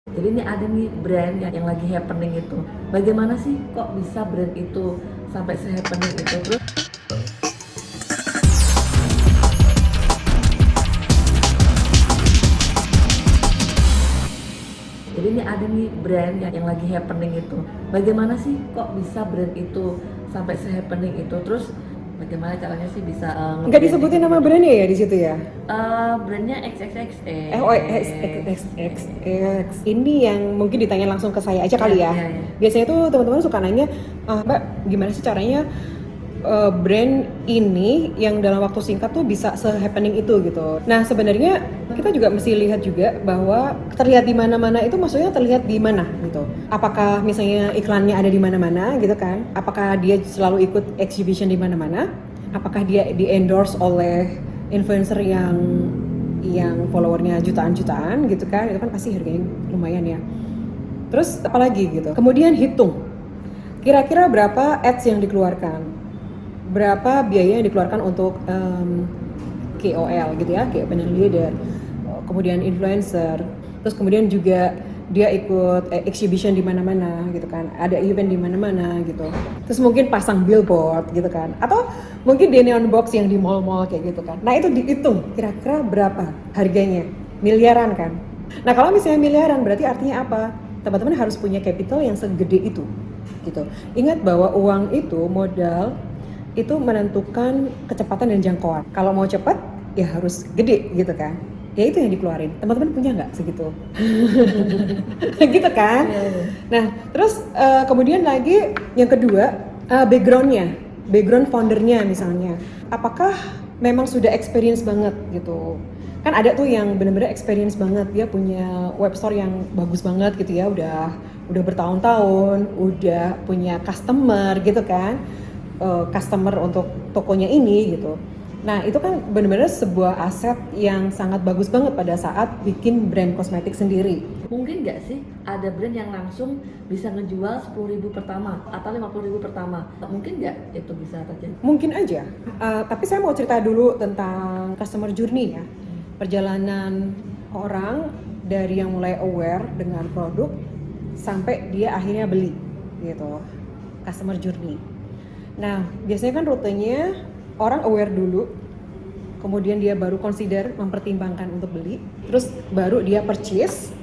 Jadi ini ada nih brand yang lagi happening itu. Bagaimana sih kok bisa brand itu sampai se-happening itu? Terus jadi ini ada nih brand yang lagi happening itu. Bagaimana sih kok bisa brand itu sampai se-happening itu? Terus bagaimana caranya sih bisa Nggak disebutin nama brandnya ya di situ ya? brandnya XXX XXX. Ini yang mungkin ditanya langsung ke saya aja kali ya. Iya. Biasanya tuh teman-teman suka nanya, Mbak, gimana sih caranya brand ini yang dalam waktu singkat tuh bisa se-happening itu gitu. Nah sebenarnya kita juga mesti lihat juga bahwa terlihat di mana-mana itu maksudnya terlihat di mana gitu. Apakah misalnya iklannya ada di mana-mana gitu kan? Apakah dia selalu ikut exhibition di mana-mana? Apakah dia di endorse oleh influencer yang followernya jutaan-jutaan gitu kan? Itu kan pasti harganya lumayan ya. Terus apalagi gitu. Kemudian hitung kira-kira berapa ads yang dikeluarkan, berapa biaya yang dikeluarkan untuk KOL gitu ya, key opinion leader, kemudian influencer, terus kemudian juga dia ikut exhibition di mana-mana gitu kan, ada event di mana-mana gitu, terus mungkin pasang billboard gitu kan, atau mungkin di neon box yang di mall-mall kayak gitu kan. Nah itu dihitung kira-kira berapa harganya, miliaran kan. Nah kalau misalnya miliaran berarti artinya apa? Teman-teman harus punya capital yang segede itu gitu. Ingat bahwa uang itu, modal itu menentukan kecepatan dan jangkauan. Kalau mau cepat ya harus gede gitu kan. Ya itu yang dikeluarin. Teman-teman punya nggak segitu? Gitu kan? Nah terus kemudian lagi yang kedua, background foundernya misalnya. Apakah memang sudah experience banget gitu? Kan ada tuh yang benar-benar experience banget, dia punya webstore yang bagus banget gitu ya, udah bertahun-tahun, udah punya customer gitu kan, customer untuk tokonya ini gitu. Nah itu kan benar-benar sebuah aset yang sangat bagus banget pada saat bikin brand kosmetik sendiri. mungkin nggak sih ada brand yang langsung bisa ngejual 10.000 pertama atau 50.000 pertama? Mungkin nggak itu bisa terjadi? Mungkin aja, tapi saya mau cerita dulu tentang customer journey ya. Perjalanan orang dari yang mulai aware dengan produk sampai dia akhirnya beli gitu, customer journey. Nah biasanya kan rutenya orang aware dulu, kemudian dia baru consider, mempertimbangkan untuk beli, terus baru dia purchase.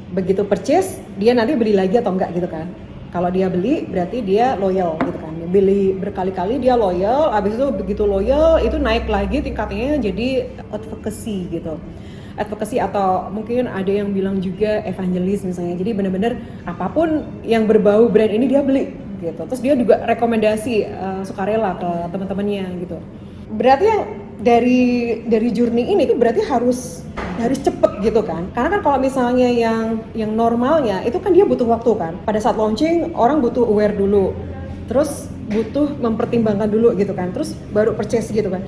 Begitu purchase dia nanti beli lagi atau enggak gitu kan. Kalau dia beli berarti dia loyal gitu kan, dia beli berkali-kali dia loyal, habis itu begitu loyal itu naik lagi tingkatnya jadi advocacy gitu, advocacy atau mungkin ada yang bilang juga evangelis misalnya. Jadi benar-benar apapun yang berbau brand ini dia beli gitu, terus dia juga rekomendasi sukarela ke teman-temannya gitu. Berarti yang dari journey ini berarti harus cepet gitu kan, karena kan kalau misalnya yang normalnya itu kan dia butuh waktu kan, pada saat launching orang butuh aware dulu, terus butuh mempertimbangkan dulu gitu kan, terus baru purchase gitu kan.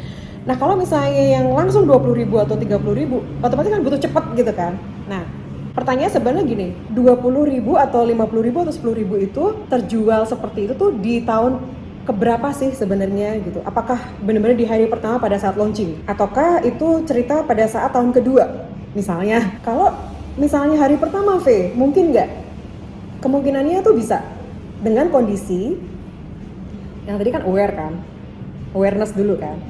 Nah kalau misalnya yang langsung 20.000 atau 30.000 otomatis kan butuh cepet gitu kan. Nah pertanyaan sebenarnya gini, 20.000 atau 50.000 atau 10.000 itu terjual seperti itu tuh di tahun keberapa sih sebenarnya gitu? Apakah benar-benar di hari pertama pada saat launching? Ataukah itu cerita pada saat tahun kedua? Misalnya, kalau misalnya hari pertama V, mungkin nggak? Kemungkinannya tuh bisa dengan kondisi yang tadi kan aware kan? Awareness dulu kan?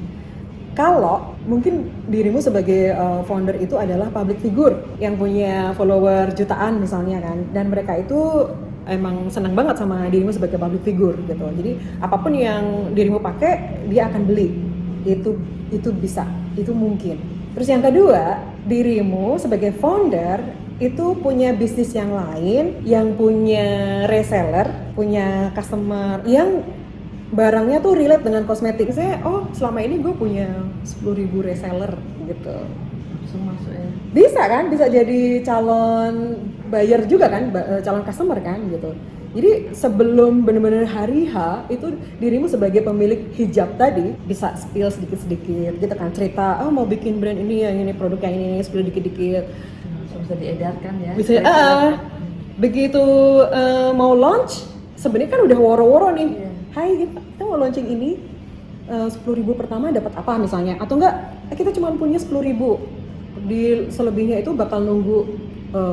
Kalau mungkin dirimu sebagai founder itu adalah public figure yang punya follower jutaan misalnya kan, dan mereka itu emang senang banget sama dirimu sebagai public figure gitu. Jadi apapun yang dirimu pakai dia akan beli. Itu bisa, itu mungkin. Terus yang kedua, dirimu sebagai founder itu punya bisnis yang lain, yang punya reseller, punya customer yang barangnya tuh relate dengan kosmetik. Saya selama ini gue punya 10.000 reseller gitu. Langsung masuk ya. Bisa kan, bisa jadi calon buyer juga kan, calon customer kan gitu. Jadi sebelum benar-benar hari H itu dirimu sebagai pemilik hijab tadi bisa spill sedikit-sedikit gitu kan, cerita mau bikin brand ini yang ini, produk yang ini, spill dikit-dikit. Langsung bisa diedarkan ya. Bisa begitu mau launch sebenarnya kan udah woro-woro nih. Iya. Hai kita mau launching ini, 10.000 pertama dapat apa misalnya, atau enggak kita cuma punya 10.000 Di selebihnya itu bakal nunggu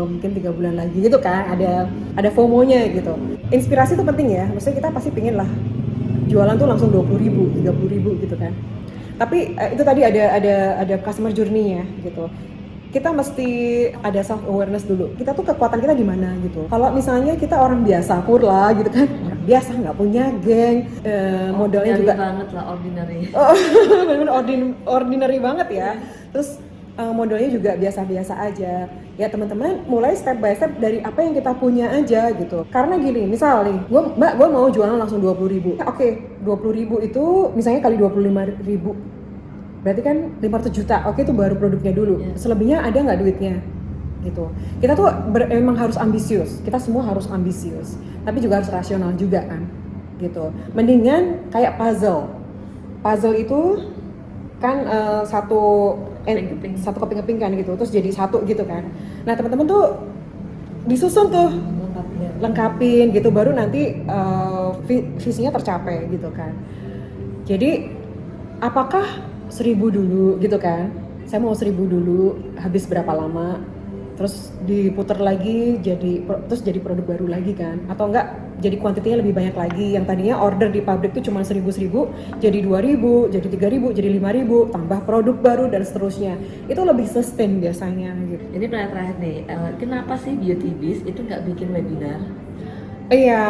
mungkin 3 bulan lagi gitu kan, ada FOMO-nya gitu. Inspirasi itu penting ya, maksudnya kita pasti pingin lah jualan tuh langsung 20.000, 30.000 gitu kan. Tapi itu tadi ada customer journey-nya gitu. Kita mesti ada self awareness dulu. Kita tuh kekuatan kita di mana gitu. Kalau misalnya kita orang biasa purla gitu kan, orang biasa nggak punya geng, modalnya juga banget lah, ordinary. benar-benar ordinary banget ya. Terus modalnya juga biasa-biasa aja. Ya teman-teman mulai step by step dari apa yang kita punya aja gitu. Karena gini, misal nih, gue mau jualan langsung 20.000. Oke, 20.000 itu misalnya kali 25.000. Berarti kan 500 juta. Oke, itu baru produknya dulu. Selebihnya ada nggak duitnya? Gitu. Kita tuh memang harus ambisius. Kita semua harus ambisius. Tapi juga harus rasional juga kan. Gitu. Mendingan kayak puzzle. Puzzle itu kan satu keping-keping kan gitu, terus jadi satu gitu kan. Nah teman-teman tuh disusun tuh, lengkapin gitu, baru nanti visinya tercapai gitu kan. Jadi apakah 1.000 dulu gitu kan? Saya mau 1.000 dulu, habis berapa lama? Terus diputar lagi terus jadi produk baru lagi kan, atau enggak jadi kuantitinya lebih banyak lagi. Yang tadinya order di pabrik tuh cuma 1.000 jadi 2.000, jadi 3.000, jadi 5.000, tambah produk baru dan seterusnya. Itu lebih sustain biasanya gitu. Ini pertanyaan terakhir nih, kenapa sih Beauty Biz itu nggak bikin webinar? Iya,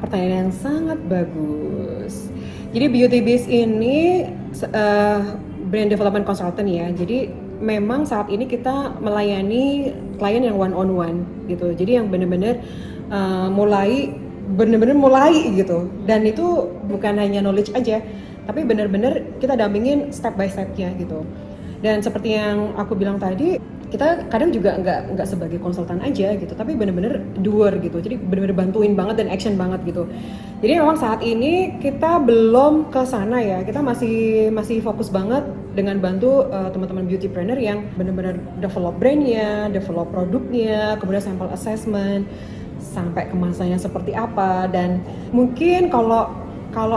pertanyaan yang sangat bagus. Jadi Beauty Biz ini brand development consultant ya. Jadi memang saat ini kita melayani klien yang one on one gitu. Jadi yang benar-benar mulai gitu. Dan itu bukan hanya knowledge aja, tapi benar-benar kita dampingin step by stepnya gitu. Dan seperti yang aku bilang tadi, kita kadang juga nggak sebagai konsultan aja gitu, tapi benar-benar doer gitu. Jadi benar-benar bantuin banget dan action banget gitu. Jadi memang saat ini kita belum ke sana ya. Kita masih fokus banget dengan bantu teman-teman beautypreneur yang benar-benar develop brandnya, develop produknya, kemudian sample assessment sampai kemasannya seperti apa. Dan mungkin kalau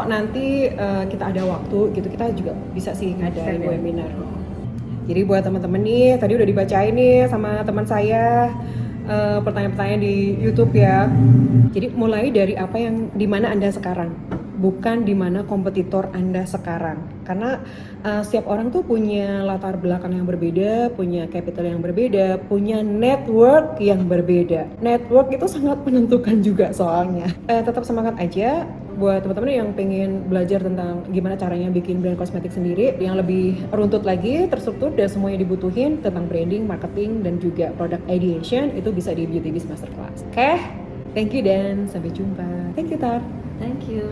nanti kita ada waktu gitu, kita juga bisa sih ngadain webinar. Jadi buat teman-teman nih, tadi udah dibacain nih sama teman saya pertanyaan-pertanyaan di YouTube ya. Jadi mulai dari apa yang dimana Anda sekarang, bukan dimana kompetitor Anda sekarang. Karena setiap orang tuh punya latar belakang yang berbeda, punya capital yang berbeda, punya network yang berbeda. Network itu sangat menentukan juga soalnya. Tetap semangat aja. Buat teman-teman yang pengen belajar tentang gimana caranya bikin brand kosmetik sendiri yang lebih runtut lagi, terstruktur dan semuanya dibutuhin tentang branding, marketing dan juga product ideation, itu bisa di Beauty Biz Masterclass. Oke, thank you dan sampai jumpa. Thank you Tar. Thank you.